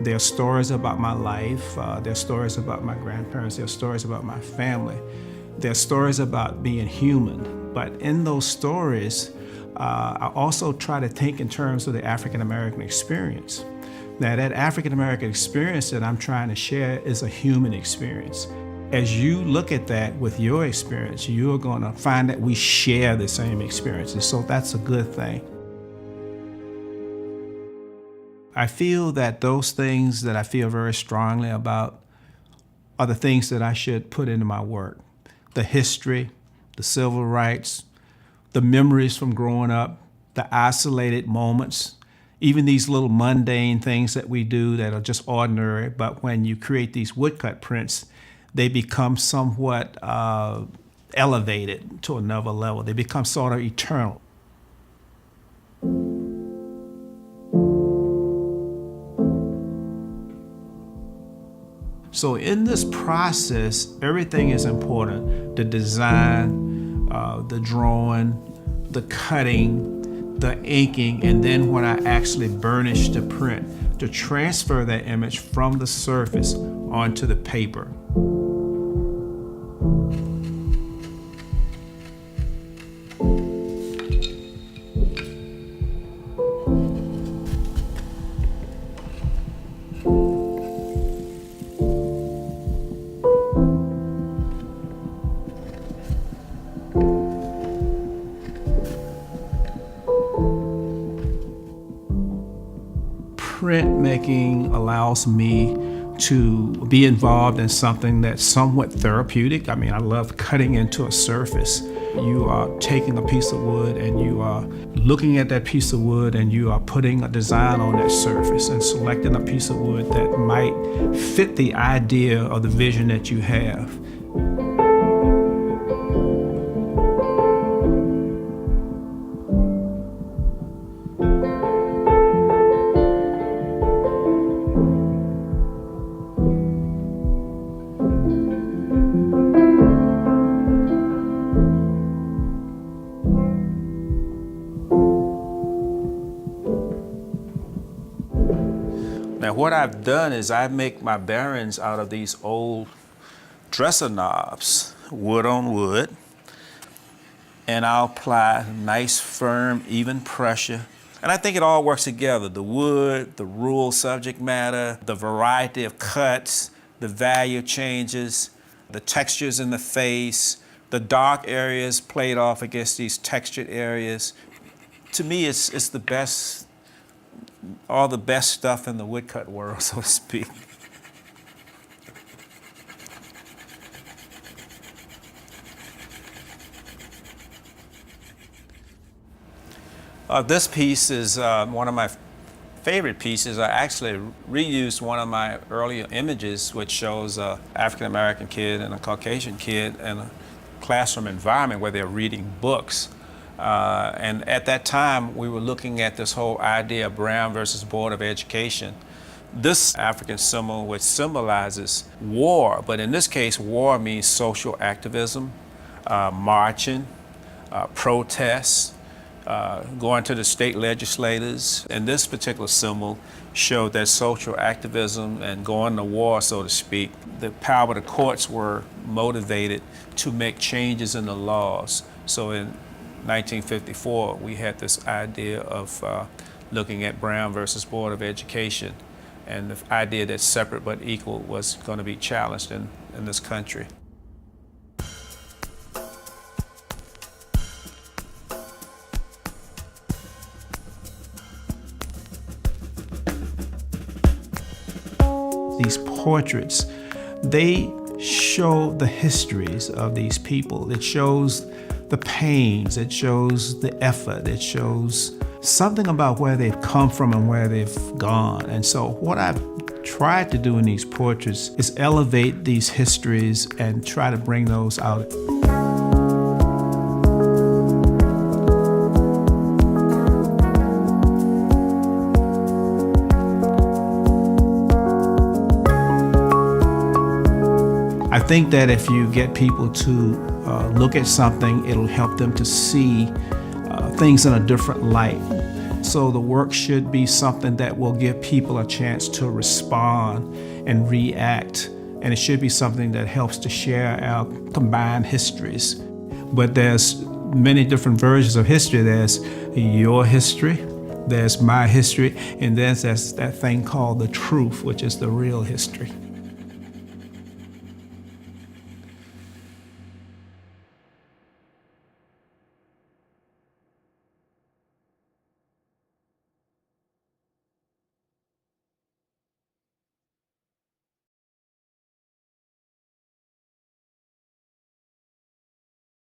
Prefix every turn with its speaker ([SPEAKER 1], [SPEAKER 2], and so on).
[SPEAKER 1] There are stories about my life, there are stories about my grandparents, there are stories about my family, there are stories about being human. But in those stories, I also try to think in terms of the African American experience. Now, that African American experience that I'm trying to share is a human experience. As you look at that with your experience, you're going to find that we share the same experiences, so that's a good thing. I feel that those things that I feel very strongly about are the things that I should put into my work. The history, the civil rights, the memories from growing up, the isolated moments, even these little mundane things that we do that are just ordinary, but when you create these woodcut prints, they become somewhat elevated to another level. They become sort of eternal. So in this process, everything is important. The design, the drawing, the cutting, the inking, and then when I actually burnish the print to transfer that image from the surface onto the paper. Printmaking allows me to be involved in something that's somewhat therapeutic. I mean, I love cutting into a surface. You are taking a piece of wood and you are looking at that piece of wood and you are putting a design on that surface and selecting a piece of wood that might fit the idea or the vision that you have. Now what I've done is I make my bearings out of these old dresser knobs, wood on wood, and I'll apply nice, firm, even pressure. And I think it all works together. The wood, the rural subject matter, the variety of cuts, the value changes, the textures in the face, the dark areas played off against these textured areas. To me, it's the best, all the best stuff in the woodcut world, so to speak. This piece is one of my favorite pieces. I actually reused one of my earlier images, which shows an African-American kid and a Caucasian kid in a classroom environment where they're reading books. And at that time, we were looking at this whole idea of Brown versus Board of Education. This African symbol, which symbolizes war, but in this case, war means social activism, marching, protests, going to the state legislators. And this particular symbol showed that social activism and going to war, so to speak. The power of the courts were motivated to make changes in the laws. So in 1954, we had this idea of looking at Brown versus Board of Education, and the idea that separate but equal was going to be challenged in this country. These portraits, they show the histories of these people. It shows the pains, it shows the effort, it shows something about where they've come from and where they've gone. And so what I've tried to do in these portraits is elevate these histories and try to bring those out. I think that if you get people to look at something, it'll help them to see things in a different light.
[SPEAKER 2] So the work should be something that will give people a chance to respond and react. And it should be something that helps to share our combined histories. But there's many different versions of history. There's your history, there's my history, and there's that thing called the truth, which is the real history.